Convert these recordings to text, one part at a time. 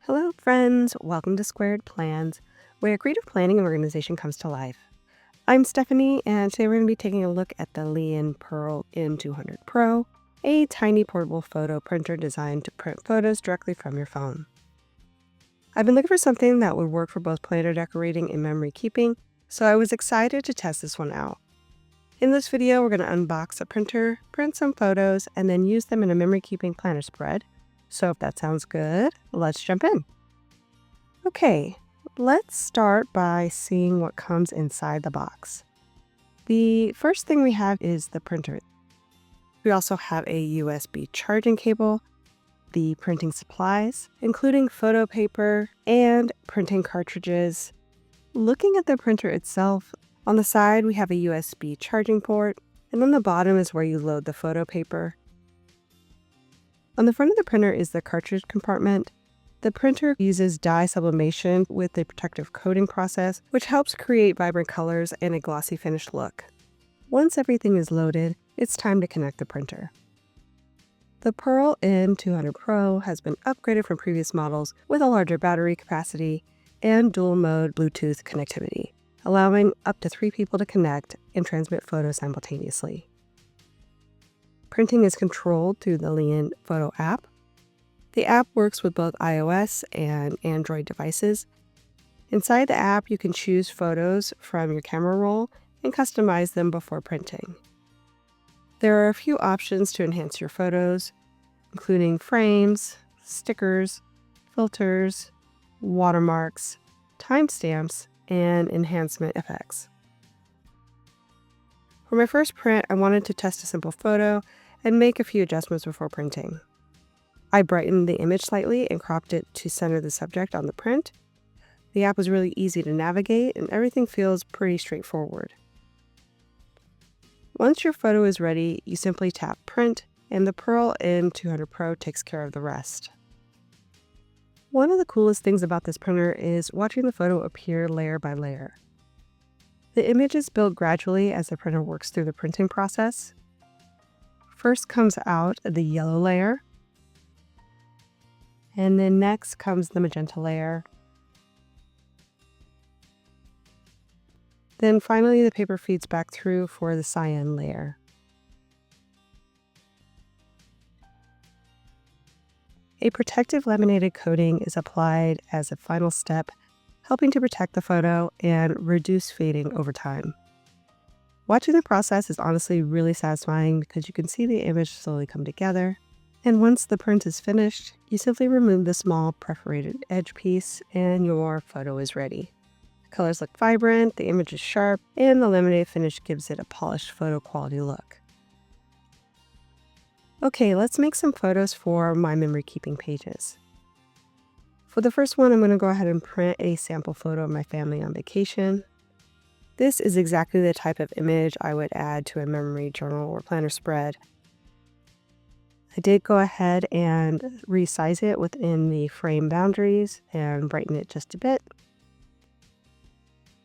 Hello, friends. Welcome to Squared Plans, where creative planning and organization comes to life. I'm Stephanie, and today we're going to be taking a look at the Liene Pearl N200 Pro, a tiny portable photo printer designed to print photos directly from your phone. I've been looking for something that would work for both planner decorating and memory keeping, so I was excited to test this one out. In this video, we're going to unbox a printer, print some photos, and then use them in a memory keeping planner spread. So if that sounds good, let's jump in. Okay, let's start by seeing what comes inside the box. The first thing we have is the printer. We also have a USB charging cable, the printing supplies, including photo paper and printing cartridges. Looking at the printer itself, on the side we have a USB charging port, and on the bottom is where you load the photo paper. On the front of the printer is the cartridge compartment. The printer uses dye sublimation with a protective coating process, which helps create vibrant colors and a glossy finished look. Once everything is loaded, it's time to connect the printer. The Pearl N200 Pro has been upgraded from previous models with a larger battery capacity and dual-mode Bluetooth connectivity, allowing up to 3 people to connect and transmit photos simultaneously. Printing is controlled through the Liene Photo app. The app works with both iOS and Android devices. Inside the app, you can choose photos from your camera roll and customize them before printing. There are a few options to enhance your photos, including frames, stickers, filters, watermarks, timestamps, and enhancement effects. For my first print, I wanted to test a simple photo and make a few adjustments before printing. I brightened the image slightly and cropped it to center the subject on the print. The app was really easy to navigate and everything feels pretty straightforward. Once your photo is ready, you simply tap print and the Pearl N200 Pro takes care of the rest. One of the coolest things about this printer is watching the photo appear layer by layer. The image is built gradually as the printer works through the printing process. First comes out the yellow layer, and then next comes the magenta layer. Then finally the paper feeds back through for the cyan layer. A protective laminated coating is applied as a final step, helping to protect the photo and reduce fading over time. Watching the process is honestly really satisfying because you can see the image slowly come together. And once the print is finished, you simply remove the small perforated edge piece and your photo is ready. The colors look vibrant, the image is sharp, and the laminated finish gives it a polished photo quality look. Okay, let's make some photos for my memory keeping pages. For the first one, I'm going to go ahead and print a sample photo of my family on vacation. This is exactly the type of image I would add to a memory journal or planner spread. I did go ahead and resize it within the frame boundaries and brighten it just a bit.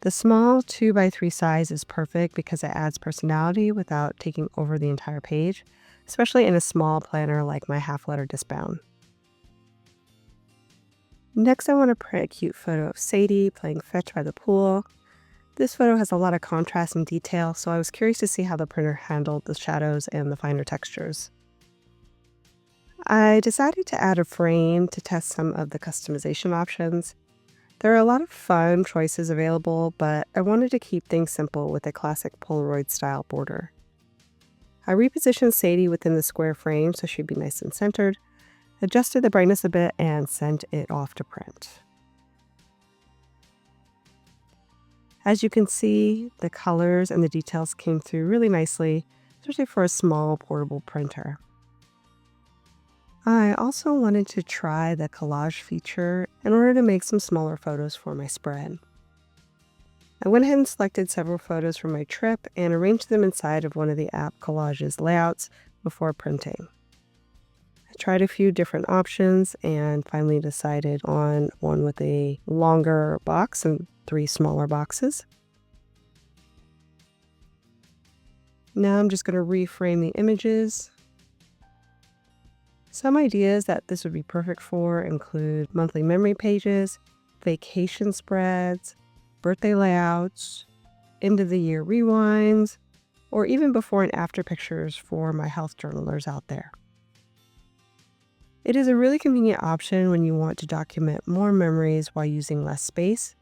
The small 2x3 size is perfect because it adds personality without taking over the entire page, especially in a small planner like my half-letter discbound. Next, I want to print a cute photo of Sadie playing fetch by the pool. This photo has a lot of contrast and detail, so I was curious to see how the printer handled the shadows and the finer textures. I decided to add a frame to test some of the customization options. There are a lot of fun choices available, but I wanted to keep things simple with a classic Polaroid style border. I repositioned Sadie within the square frame so she'd be nice and centered, adjusted the brightness a bit, and sent it off to print. As you can see, the colors and the details came through really nicely, especially for a small portable printer. I also wanted to try the collage feature in order to make some smaller photos for my spread. I went ahead and selected several photos from my trip and arranged them inside of one of the app collages layouts before printing. I tried a few different options and finally decided on one with a longer box and 3 smaller boxes. Now I'm just going to reframe the images. Some ideas that this would be perfect for include monthly memory pages, vacation spreads, birthday layouts, end of the year rewinds, or even before and after pictures for my health journalers out there. It is a really convenient option when you want to document more memories while using less space.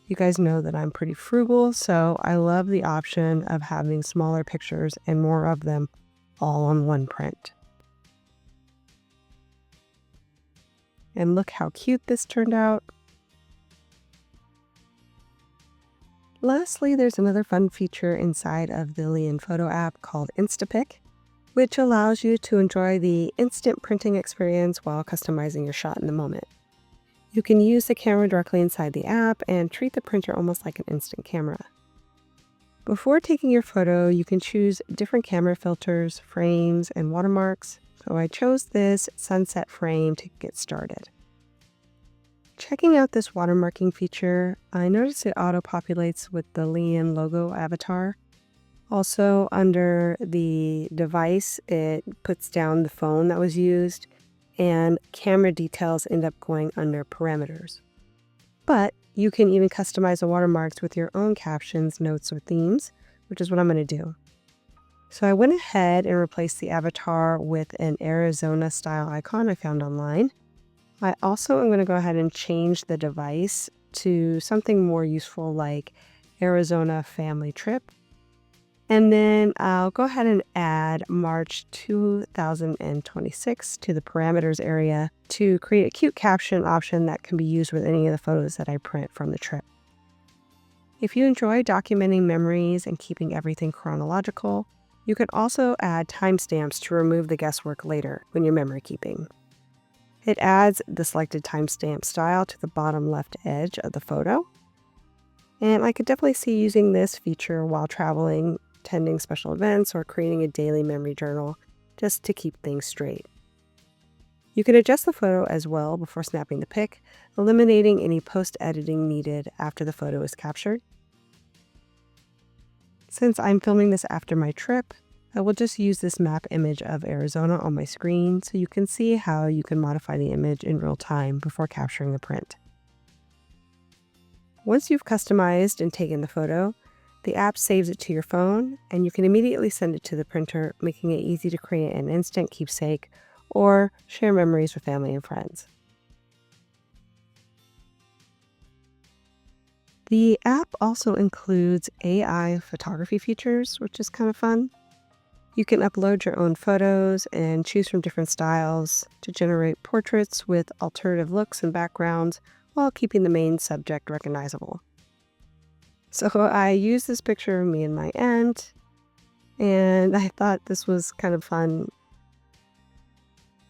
You guys know that I'm pretty frugal, so I love the option of having smaller pictures and more of them all on one print. And look how cute this turned out. Lastly, there's another fun feature inside of the Liene Photo app called Instapic, which allows you to enjoy the instant printing experience while customizing your shot in the moment. You can use the camera directly inside the app and treat the printer almost like an instant camera. Before taking your photo, you can choose different camera filters, frames, and watermarks. So I chose this sunset frame to get started. Checking out this watermarking feature, I noticed it auto-populates with the Liene logo avatar. Also, under the device, it puts down the phone that was used, and camera details end up going under parameters. But you can even customize the watermarks with your own captions, notes, or themes, which is what I'm going to do. So I went ahead and replaced the avatar with an Arizona style icon I found online. I also am going to go ahead and change the device to something more useful like Arizona family trip. And then I'll go ahead and add March 2026 to the parameters area to create a cute caption option that can be used with any of the photos that I print from the trip. If you enjoy documenting memories and keeping everything chronological, you can also add timestamps to remove the guesswork later when you're memory keeping. It adds the selected timestamp style to the bottom left edge of the photo. And I could definitely see using this feature while traveling, attending special events, or creating a daily memory journal just to keep things straight. You can adjust the photo as well before snapping the pic, eliminating any post-editing needed after the photo is captured. Since I'm filming this after my trip, I will just use this map image of Arizona on my screen so you can see how you can modify the image in real time before capturing the print. Once you've customized and taken the photo, the app saves it to your phone, and you can immediately send it to the printer, making it easy to create an instant keepsake or share memories with family and friends. The app also includes AI photography features, which is kind of fun. You can upload your own photos and choose from different styles to generate portraits with alternative looks and backgrounds while keeping the main subject recognizable. So I used this picture of me and my aunt, and I thought this was kind of fun.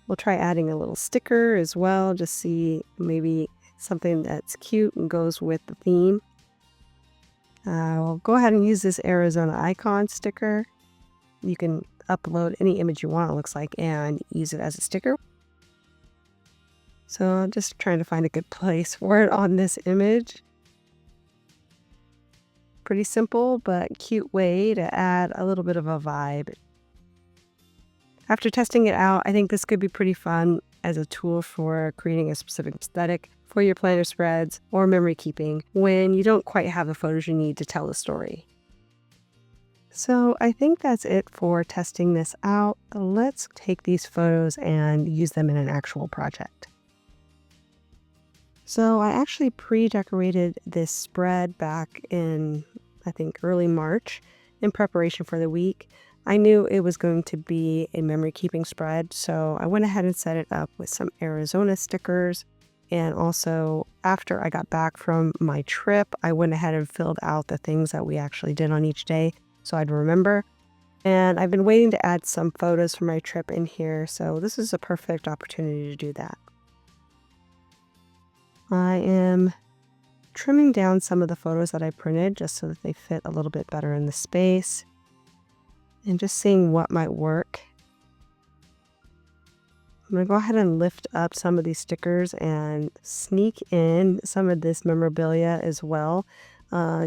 We'll try adding a little sticker as well, just see maybe something that's cute and goes with the theme. I'll go ahead and use this Arizona icon sticker. You can upload any image you want, it looks like, and use it as a sticker. So I'm just trying to find a good place for it on this image. Pretty simple, but cute way to add a little bit of a vibe. After testing it out, I think this could be pretty fun as a tool for creating a specific aesthetic for your planner spreads or memory keeping when you don't quite have the photos you need to tell the story. So I think that's it for testing this out. Let's take these photos and use them in an actual project. So I actually pre-decorated this spread back in, I think, early March in preparation for the week. I knew it was going to be a memory keeping spread, so I went ahead and set it up with some Arizona stickers. And also, after I got back from my trip, I went ahead and filled out the things that we actually did on each day so I'd remember. And I've been waiting to add some photos from my trip in here, so this is a perfect opportunity to do that. I am trimming down some of the photos that I printed just so that they fit a little bit better in the space and just seeing what might work. I'm going to go ahead and lift up some of these stickers and sneak in some of this memorabilia as well,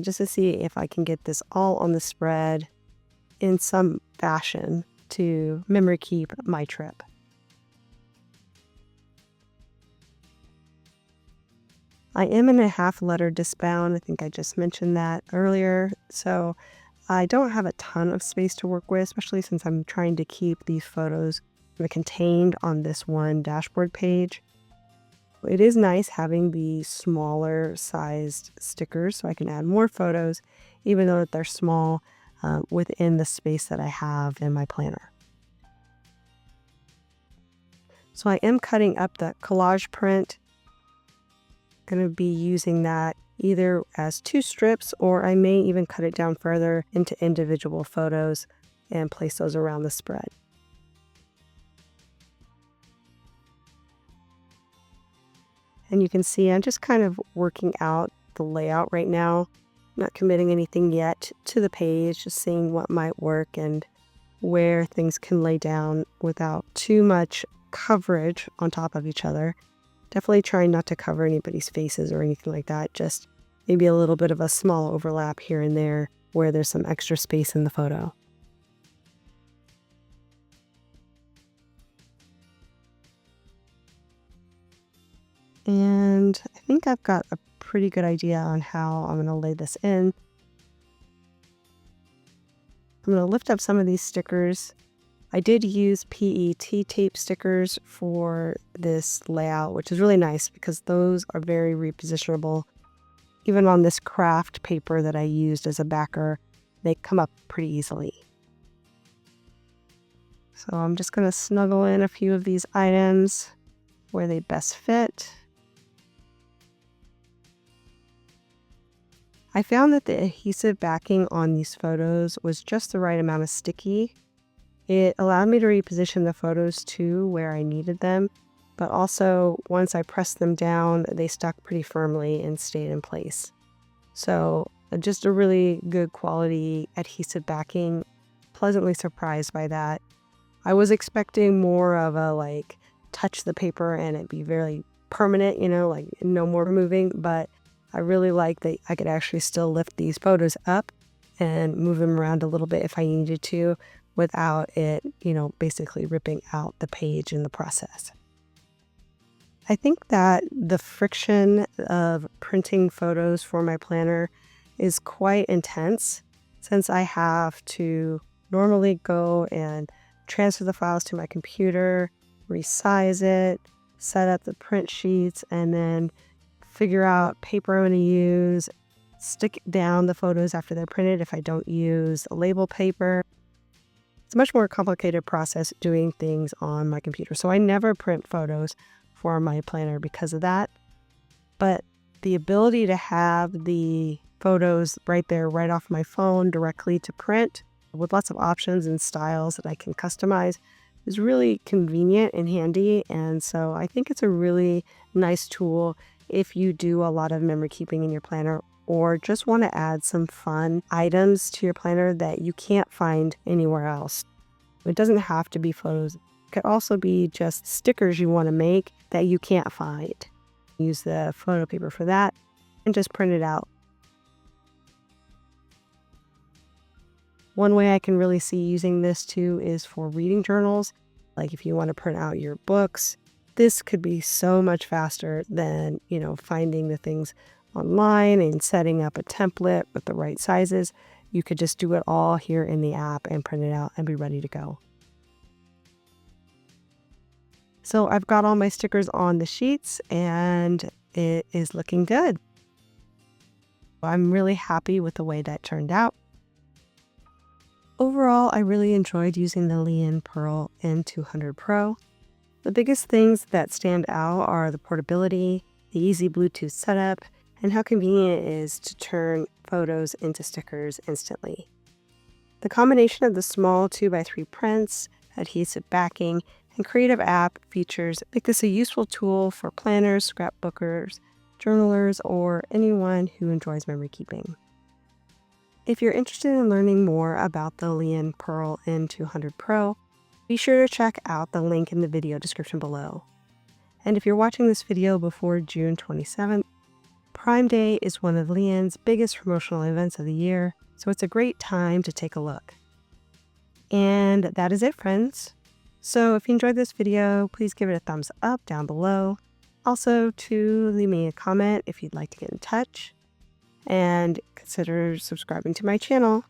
just to see if I can get this all on the spread in some fashion to memory keep my trip. I am in a half letter discbound. I think I just mentioned that earlier. So I don't have a ton of space to work with, especially since I'm trying to keep these photos contained on this one dashboard page. It is nice having the smaller sized stickers so I can add more photos, even though they're small, within the space that I have in my planner. So I am cutting up the collage print. Going to be using that either as 2 strips, or I may even cut it down further into individual photos and place those around the spread. And you can see I'm just kind of working out the layout right now, not committing anything yet to the page, just seeing what might work and where things can lay down without too much coverage on top of each other. Definitely trying not to cover anybody's faces or anything like that, just maybe a little bit of a small overlap here and there where there's some extra space in the photo. And I think I've got a pretty good idea on how I'm going to lay this in. I'm going to lift up some of these stickers. I did use PET tape stickers for this layout, which is really nice because those are very repositionable. Even on this craft paper that I used as a backer, they come up pretty easily. So I'm just going to snuggle in a few of these items where they best fit. I found that the adhesive backing on these photos was just the right amount of sticky. It allowed me to reposition the photos to where I needed them, but also once I pressed them down, they stuck pretty firmly and stayed in place. So just a really good quality adhesive backing. Pleasantly surprised by that. I was expecting more of a touch the paper and it be very permanent, like no more moving, but I really like that I could actually still lift these photos up and move them around a little bit if I needed to, without it, basically ripping out the page in the process. I think that the friction of printing photos for my planner is quite intense, since I have to normally go and transfer the files to my computer, resize it, set up the print sheets, and then figure out paper I'm going to use, stick down the photos after they're printed if I don't use label paper. It's a much more complicated process doing things on my computer. So I never print photos for my planner because of that. But the ability to have the photos right there, right off my phone directly to print with lots of options and styles that I can customize is really convenient and handy. And so I think it's a really nice tool if you do a lot of memory keeping in your planner, or just want to add some fun items to your planner that you can't find anywhere else. It doesn't have to be photos. It could also be just stickers you want to make that you can't find. Use the photo paper for that and just print it out. One way I can really see using this too is for reading journals. Like if you want to print out your books, this could be so much faster than, finding the things online and setting up a template with the right sizes. You could just do it all here in the app and print it out and be ready to go. So I've got all my stickers on the sheets and it is looking good. I'm really happy with the way that turned out. Overall, I really enjoyed using the Liene Pearl N200 Pro. The biggest things that stand out are the portability, the easy Bluetooth setup, and how convenient it is to turn photos into stickers instantly. The combination of the small 2x3 prints, adhesive backing, and creative app features make this a useful tool for planners, scrapbookers, journalers, or anyone who enjoys memory keeping. If you're interested in learning more about the Liene Pearl N200 Pro, be sure to check out the link in the video description below. And if you're watching this video before June 27th, Prime Day is one of Liene's biggest promotional events of the year, so it's a great time to take a look. And that is it, friends. So if you enjoyed this video, please give it a thumbs up down below. Also, to leave me a comment if you'd like to get in touch, and consider subscribing to my channel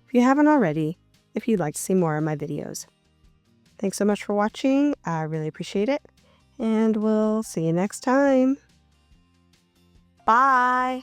if you haven't already, if you'd like to see more of my videos. Thanks so much for watching. I really appreciate it, and we'll see you next time. Bye!